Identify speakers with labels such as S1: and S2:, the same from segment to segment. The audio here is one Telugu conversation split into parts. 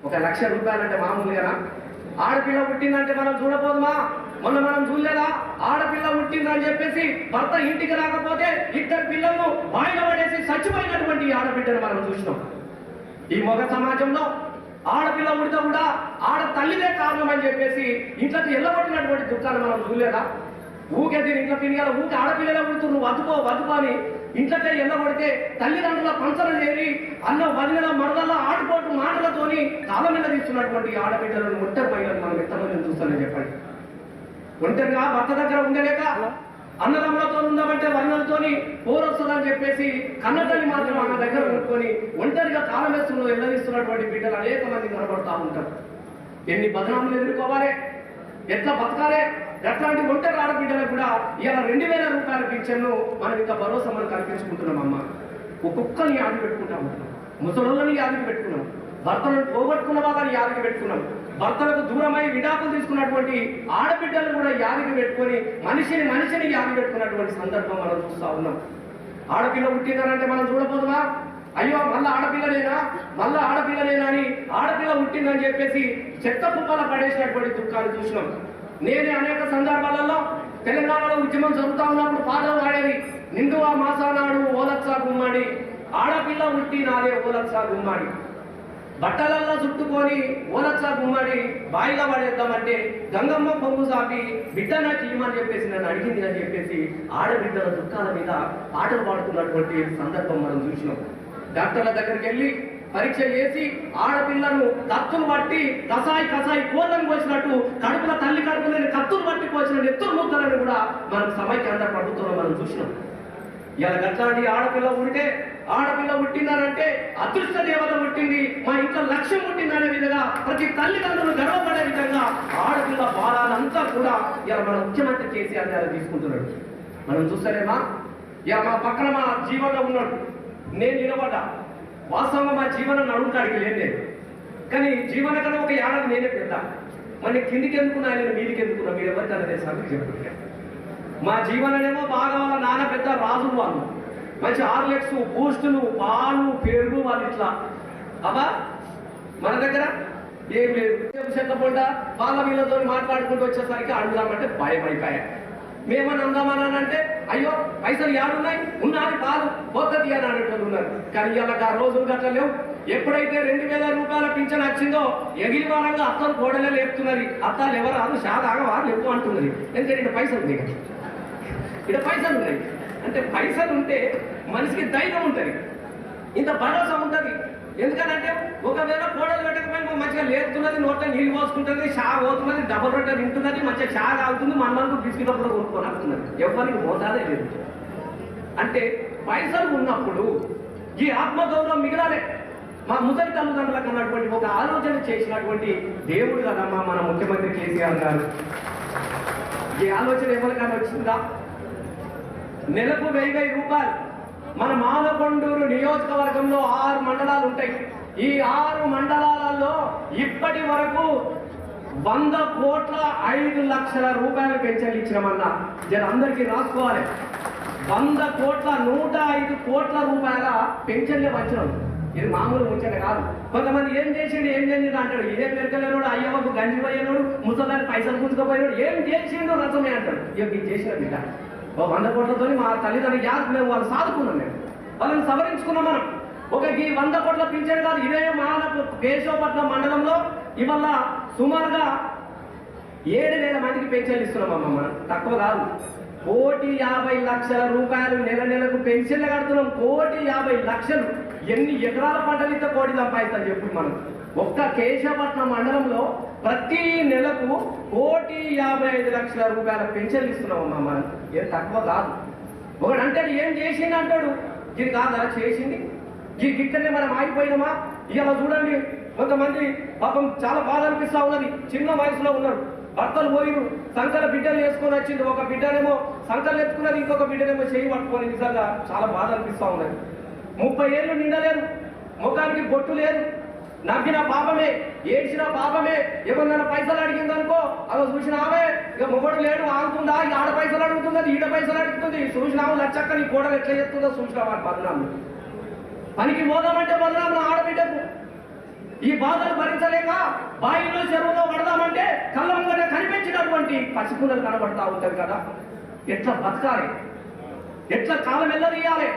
S1: 1,00,000 రూపాయలు అంటే మామూలుగా ఆడపిల్ల పుట్టిందంటే మనం చూడపోదుమా? మొన్న మనం చూడలేదా? ఆడపిల్ల పుట్టిందని చెప్పేసి భర్త ఇంటికి రాకపోతే 2 పిల్లలను బాయిల పడేసి చచ్చిపోయినటువంటి ఆడబిడ్డను మనం చూసినాం. ఈ మగ సమాజంలో ఆడపిల్ల పుడితే కూడా ఆడ తల్లిదే కారణం అని చెప్పేసి ఇంట్లోకి ఎల్లబట్టినటువంటి దుఃఖాన్ని మనం చూడలేదా? ఊకే దీని ఇంట్లో పిల్లల ఊకే ఆడపిల్లలే పుడుతూ నువ్వు వదుకో అని ఇంట్లోకే ఎల్లబడితే తల్లిదండ్రుల పంచలు చేరి అన్న వదిలిన మరదల్లో ఆడుకోటు మాటలతోని కాలం మీద తీస్తున్నటువంటి ఆడబిడ్డలను ఒంటరి మహిళలు మనం ఎంతమందిని చూస్తానని చెప్పండి. ఒంటరిగా భర్త దగ్గర ఉండలేక అన్నదమ్ములతో ఉందామంటే వర్ణలతోని పోరొస్తుందని చెప్పేసి కన్నతల్లి మాత్రం అన్న దగ్గర ఉంటుకొని ఒంటరిగా కాలం వేస్తూ ఎల్లదీస్తున్నటువంటి బిడ్డలు అనేక మంది కనబడుతూ ఉంటారు. ఎన్ని బదనాములు ఎదుర్కోవాలి, ఎట్లా బతకాలి? ఎట్లాంటి ఒంటరి ఆడబిడ్డలకు కూడా ఇలా 2,000 రూపాయల పింఛన్ను మనం ఇంకా భరోసా మనం కల్పించుకుంటున్నాం. అమ్మ ఒక్కొక్కరిని యాదికి పెట్టుకుంటా ఉంటున్నాం, ముసలోళ్ళని యాదికి పెట్టుకున్నాం, భర్తలను పోగొట్టుకున్న వాళ్ళని యాదికి పెట్టుకున్నాం, భర్తలకు దూరమై విడాకులు తీసుకున్నటువంటి ఆడబిడ్డలను కూడా యాదికి పెట్టుకొని మనిషిని యాదికి పెట్టుకున్నటువంటి సందర్భం మనం చూస్తా ఉన్నాం. ఆడపిల్ల పుట్టిందనంటే మనం చూడబోదుమా? అయ్యో మళ్ళీ ఆడపిల్లనేనా అని ఆడపిల్ల పుట్టిందని చెప్పేసి చెత్త కుప్పల పడేసినటువంటి దుఃఖాన్ని చూసినాం. నేనే అనేక సందర్భాలలో తెలంగాణలో ఉద్యమం జరుగుతా ఉన్నప్పుడు పాటలు పాడేది. నిండువా మాసానాడు ఓలచ్చా గుమ్మడి, ఆడపిల్ల పుట్టి నాదే ఓలచ్చా గుమ్మడి, బట్టలల్లో చుట్టుకొని ఓలచ్చా గుమ్మడి బాయిలో పడేద్దామంటే గంగమ్మ పొంగు సాపి బిడ్డ నాకు ఇవ్వమని చెప్పేసి నన్ను అడిగింది అని చెప్పేసి ఆడబిడ్డల దుఃఖాల మీద పాటలు పాడుతున్నటువంటి సందర్భం మనం చూసినాం. డాక్టర్ల దగ్గరికి వెళ్ళి పరీక్ష చేసి ఆడపిల్లను కత్తులు పట్టి కసాయి కోళ్ళను పోసినట్టు తల్లి కడుపులని కత్తులు పట్టి పోసిన నెత్తులు ముద్దలని కూడా మనం సమైక్యాంధ్ర ప్రభుత్వంలో మనం చూసినాం. ఇలా గట్లాంటి ఆడపిల్ల పుట్టిందనంటే అదృష్ట దేవత పుట్టింది, మా ఇంట్లో లక్ష్యం పుట్టిందనే విధంగా ప్రతి తల్లిదండ్రులు గర్వపడే విధంగా ఆడపిల్ల బాలాలంతా కూడా ఇలా మన ముఖ్యమంత్రి కేసీఆర్ గారు తీసుకుంటున్నాడు. మనం చూస్తేనేమా ఇలా మా పక్కన మా జీవనంలో ఉన్నాడు, నేను నిలబడ్డా. వాస్తవంగా మా జీవనం నడుముకాడికి లేదు, కానీ జీవన కన్నా ఒక ఏడాది నేనే పెద్ద. మరి కిందికి ఎందుకున్నా నేను మీదికి ఎందుకున్నా మీరు ఎవరికైనా తెలుసా చెప్తుంటే. మా జీవననేమో బాగా వాళ్ళ నాన్న పెద్ద రాజులు, వాళ్ళు మంచి హార్లిక్స్ బూస్టులు పాలు పెరుగు వాళ్ళు ఇట్లా. అబ్బా మన దగ్గర ఏం లేదు. చెత్తపొండ వాళ్ళ వీళ్ళతో మాట్లాడుకుంటూ వచ్చేసరికి అడుగుదామంటే భయం అయిపోయా. మేమని అందామనంటే అయ్యో పైసలు యాడున్నాయి, ఉన్నది పాలు పోతుంది అని అనేటోళ్ళు ఉన్నారు. కానీ ఇలా రోజులు గట్ల లేవు. ఎప్పుడైతే 2,000 రూపాయల పింఛన్ వచ్చిందో ఎగిరి వారంగా అత్తలు గోడలే లేపుతున్నది. అత్తాలు ఎవరు రాదు షాదాగా లేపు అంటున్నది. ఎందుకంటే ఇక్కడ పైసలు ఉన్నాయి, ఇక్కడ పైసలు ఉన్నాయి. అంటే పైసలు ఉంటే మనిషికి ధైర్యం ఉంటుంది, ఇంత భరోసా ఉంటుంది. ఎందుకనంటే ఒకవేళ కోడలు పెట్టకపోయినా మంచిగా లేపుతున్నది, నోట్లో నీళ్ళు పోసుకుంటుంది, షా పోతున్నది, డబల్ రొట్టె తింటున్నది, మంచిగా షా తాగుతుంది, మనకు బిస్కెట్ కూడా కొనుక్కొని వస్తున్నది. ఎవరికి మోతాదే లేదు. అంటే పైసలు ఉన్నప్పుడు ఈ ఆత్మగౌరవం మిగలాలే. మా ముసలి తల్లిదండ్రులకు అన్నటువంటి ఒక ఆలోచన చేసినటువంటి దేవుడు కదమ్మా మన ముఖ్యమంత్రి కేసీఆర్ గారు. ఈ ఆలోచన ఎవరికైనా వచ్చిందా? నెలకు 1,000 రూపాయలు. మన మానకొండూరు నియోజకవర్గంలో 6 మండలాలు ఉంటాయి. ఈ 6 మండలాలలో ఇప్పటి వరకు 100,05,00,000 రూపాయలు పెన్షన్లు ఇచ్చినామన్నా. జర అందరికీ రాసుకోవాలి. 105 కోట్ల రూపాయల పెన్షన్లే వచ్చినాం. ఇది మామూలు ముచ్చట కాదు. కొంతమంది ఏం చేసిండు అంటాడు. ఏం పెరగలేనోడు, అయ్యవకు గంజి పోయేనోడు, ముసలాన్ని పైసలు గుంజుకోపోయినాడు, ఏం చేసిండు రసమే అంటాడు. ఇక ఇది చేసిన బిడ్డ 100 కోట్లతో మా తల్లిదండ్రులు మేము వాళ్ళు సాదుకున్నాం, మేము వాళ్ళని సవరించుకున్నాం. మనం ఒక ఈ 100 కోట్ల పింఛన్ కాదు, ఇదే మానకు కేశవపట్నం మండలంలో ఇవాళ సుమారుగా 7,000 మందికి పెన్షన్లు ఇస్తున్నామమ్మ. మనం తక్కువ కాదు. 1,50,00,000 రూపాయలు నెలకు పెన్షన్లు కడుతున్నాం. 1,50,00,000. ఎన్ని ఎకరాల పంటలు ఇంత కోటి సంపాదిస్తాం చెప్పు. మనం ఒక్క కేశవపట్నం మండలంలో ప్రతి నెలకు 1,55,00,000 రూపాయల పెన్షన్లు ఇస్తున్నామమ్మా. మనం ఏం తక్కువ కాదు. ఒకడు అంటే ఏం చేసింది అంటాడు. ఇది కాదా చేసింది? ఈ గిట్టనే మనం ఆగిపోయినామా? ఇలా చూడండి, కొంతమంది పాపం చాలా బాధ అనిపిస్తా ఉన్నది. చిన్న వయసులో ఉన్నారు, భర్తలు పోయిరు, సంకల బిడ్డలు వేసుకొని వచ్చింది. ఒక బిడ్డనేమో సంకలు ఎత్తుకున్నది, ఇంకొక బిడ్డనేమో చేయి పట్టుకొని. నిజంగా చాలా బాధ అనిపిస్తా ఉన్నది. 30 ఏళ్ళు నిండలేరు, ముఖానికి బొట్టు లేదు, నవ్విన పాపమే, ఏడ్చిన పాపమే. ఎవరినైనా పైసలు అడిగిందనుకో అలా చూసినావే, ఇక మొగడు లేడు ఆగుతుందా, ఈ ఆడ పైసలు అడుగుతున్నది, ఈడ పైసలు అడుగుతుంది. చూసినావు లచ్చక్క నీ కోడలు ఎట్లా చెప్తుందో చూసినావా? బదనాము పనికి పోదామంటే బదనాము ఆడబిడ్డకు. ఈ బాధలు భరించలేక బాయిలో చెరువులో పడదామంటే కళ్ళ ముంగట కనిపించినటువంటి పసిపిల్లలు కనబడతా ఉంటారు కదా. ఎట్లా బతకాలి, ఎట్లా కాలం వెళ్ళదీయాలి,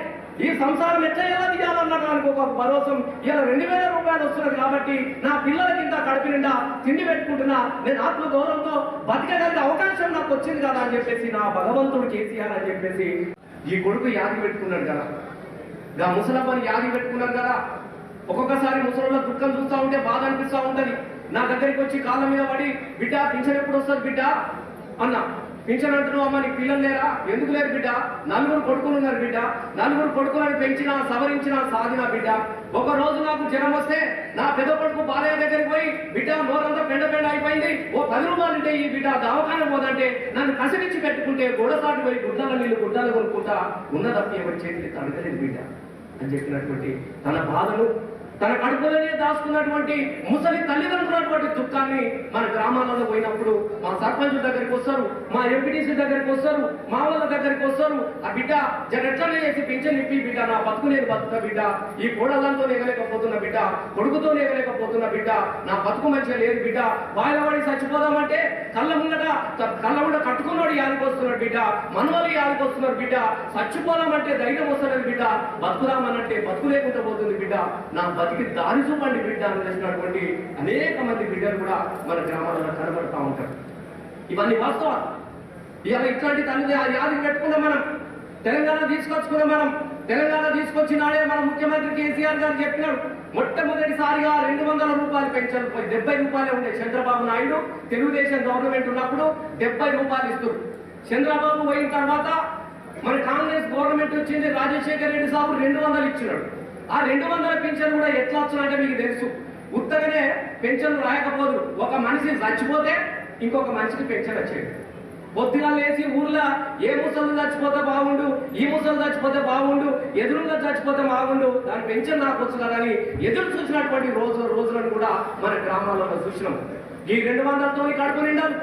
S1: ఈ సంసారం ఎట్లా వెళ్ళదీయాలన్నడానికి ఒక భరోసం ఇలా 2000 రూపాయలు వస్తున్నది కాబట్టి నా పిల్లలకి ఇంత కడుపు నిండా తిండి పెట్టుకుంటున్నా, నేను ఆత్మ గౌరవంతో బతకగలిగే అవకాశం నాకు వచ్చింది కదా అని చెప్పేసి నా భగవంతుడు కేసీఆర్ అని చెప్పేసి ఈ కొడుకు యాది పెట్టుకున్నాడు కదా. గా ముసలమ్మని యాది పెట్టుకున్నాడు కదా. ఒక్కొక్కసారి ముసలిలో దుఃఖం చూస్తూ ఉంటే బాధ అనిపిస్తూ ఉంటది. నా దగ్గరికి వచ్చి కాళ్ళ మీద పడి, బిడ్డ పింఛన్ ఎప్పుడు వస్తుంది బిడ్డ అన్న. పింఛన్ అంటున్నావు అమ్మ, నీకు పిల్లలు లేరా? ఎందుకు లేరు బిడ్డ? 4 కొడుకులు ఉన్నారు బిడ్డ. 4 కొడుకులను పెంచినా సవరించినా సాధినా బిడ్డ. ఒక రోజు నాకు జ్వరం వస్తే నా పెద్ద కొడుకు బాలయ్య దగ్గరికి పోయి, బిడ్డ నోరంతా పెండ అయిపోయింది, ఓ 10 రూపాయలు ఉంటే ఈ బిడ్డ దవాఖాన పోదంటే నన్ను కసిరించి పెట్టుకుంటే గోడసాటు పోయి గుడ్డలు కొనుక్కుంటా ఉన్న తప్పి ఎవరి చేతికి తడగలేదు బిడ్డ అని చెప్పినటువంటి తన బాధను, తన కడుపులోనే దాచుకున్నటువంటి ముసలి తల్లిదండ్రులటువంటి దుఃఖాన్ని మన గ్రామాలలో పోయినప్పుడు మా సర్పంచ్ దగ్గరికి వస్తారు, మా ఎంపీటీసీ దగ్గరికి వస్తారు, మా వాళ్ళ దగ్గరికి వస్తారు. ఆ బిడ్డ జగట్లనే చేసి పింఛన్ ఇప్పి బిడ్డ, నా బతుకు నేను బతుకుతా బిడ్డ, ఈ కోడళ్ళతో ఎగలేకపోతున్న బిడ్డ, కొడుకుతో ఎగలేకపోతున్న బిడ్డ, నా బతుకు మంచిగా లేదు బిడ్డ, బాయిలబడి చచ్చిపోదామంటే కళ్ళ ముండ కట్టుకున్నాడు యాదికి వస్తున్నాడు బిడ్డ, మనవాళ్ళు యాదికి వస్తున్నారు బిడ్డ, చచ్చిపోదామంటే ధైర్యం వస్తున్నది బిడ్డ, బతుకుదామనంటే బతుకు లేకుండా పోతుంది బిడ్డ, నా బతికి దారి చూపండి బిడ్డ అని చేసినటువంటి అనేక మంది బిడ్డలు కూడా మన గ్రామాలలో కనబడతా ఉంటారు. ఇవన్నీ వాస్తవాలు. ఇవాళ ఇట్లాంటి తల్లి యాది పెట్టుకున్నాం మనం, తెలంగాణ తీసుకొచ్చుకున్నాం మనం. తెలంగాణ తీసుకొచ్చినాడే మన ముఖ్యమంత్రి కేసీఆర్ గారు చెప్పినాడు, మొట్టమొదటిసారిగా 200 రూపాయలు పెంచారు. 70 రూపాయలే ఉండే చంద్రబాబు నాయుడు తెలుగుదేశం గవర్నమెంట్ ఉన్నప్పుడు 70 రూపాయలు ఇస్తారు. చంద్రబాబు పోయిన తర్వాత మన కాంగ్రెస్ గవర్నమెంట్ వచ్చింది, రాజశేఖర్ రెడ్డి సాబు 200 ఇచ్చినాడు. ఆ 200 పెన్షన్ కూడా ఎట్లా వచ్చినట్టే మీకు తెలుసు. ఉత్తగానే పెన్షన్ రాయకపోదు. ఒక మనిషి చచ్చిపోతే ఇంకొక మనిషికి పెన్షన్ వచ్చేది. పొద్దుగా లేచి ఊర్లో ఏ ముసలు చచ్చిపోతే బాగుండు, ఈ ముసలు చచ్చిపోతే బాగుండు, ఎదురుగా చచ్చిపోతే బాగుండు, దాని పెన్షన్ నాకు వచ్చు కదా అని ఎదురు చూసినటువంటి రోజులను కూడా మన గ్రామాలలో చూసినాం. ఈ 200తో కడుపు నిండాలి,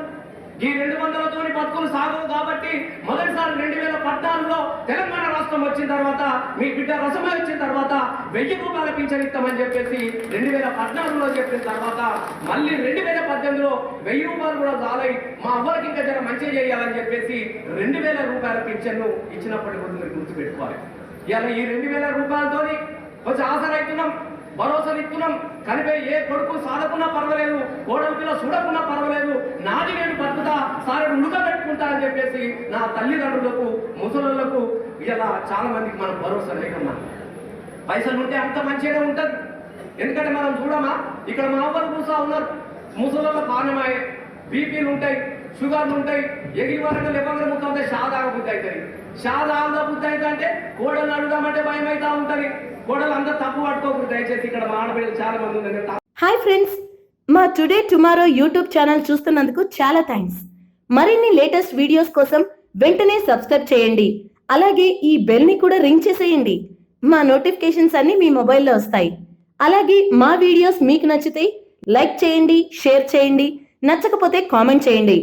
S1: ఈ 200తో బతుకులు సాగవు కాబట్టి మొదటిసారి 2014లో తెలంగాణ రాష్ట్రం వచ్చిన తర్వాత, మీ బిడ్డ రసమై వచ్చిన తర్వాత 1000 రూపాయల పింఛన్ ఇస్తామని చెప్పేసి 2014లో చెప్పిన తర్వాత మళ్ళీ 2018లో 1000 రూపాయలు కూడా చాలై మా అవ్వలకి ఇంకా జర మంచిగా చేయాలని చెప్పేసి 2000 రూపాయల పింఛన్ను ఇచ్చినప్పటికీ కూడా మీరు గుర్తుపెట్టుకోవాలి. ఇవాళ ఈ 2000 రూపాయలతోని కొంచెం ఆసరైతున్నాం, భరోసా ఇస్తున్నాం. కనిపే ఏ కొడుకు సాధకున్నా పర్వాలేదు, కోడలు పిల్ల చూడకున్నా పర్వాలేదు, నాది నేను బతుకుతా, సారెడు ఉడకబెట్టుకుంటా అని చెప్పేసి నా తల్లిదండ్రులకు ముసలులకు ఇలా చాలా మందికి మనం భరోసా లేకమ్మా. పైసలు ఉంటే అంత మంచిగానే ఉంటది. ఎందుకంటే మనం చూడమా, ఇక్కడ మా అవ్వలు కూసా ఉన్నారు, ముసలు పానమాయే, బీపీలు ఉంటాయి, షుగర్లు ఉంటాయి, ఎగిరి వరకు లేవగా ముక్క ఉంటే షాదాగ బుద్ధి అవుతుంది. షాదాగ బుద్ధి అయితే అంటే కోడలు అడుగుదామంటే భయం అవుతా ఉంటుంది. కోడలు అంతా తప్పు పట్టుకోకూడదు దయచేసి. ఇక్కడ మా ఆడపిల్లలు చాలా మంది ఉన్నారు.
S2: హాయ్ ఫ్రెండ్స్, మా టుడే టుమారో యూట్యూబ్ ఛానల్ చూస్తున్నందుకు చాలా థ్యాంక్స్. మరిన్ని లేటెస్ట్ వీడియోస్ కోసం వెంటనే సబ్స్క్రైబ్ చేయండి. అలాగే ఈ బెల్ ని కూడా రింగ్ చేసేయండి. మా నోటిఫికేషన్స్ అన్ని మీ మొబైల్లో వస్తాయి. అలాగే మా వీడియోస్ మీకు నచ్చితే లైక్ చేయండి, షేర్ చేయండి, నచ్చకపోతే కామెంట్ చేయండి.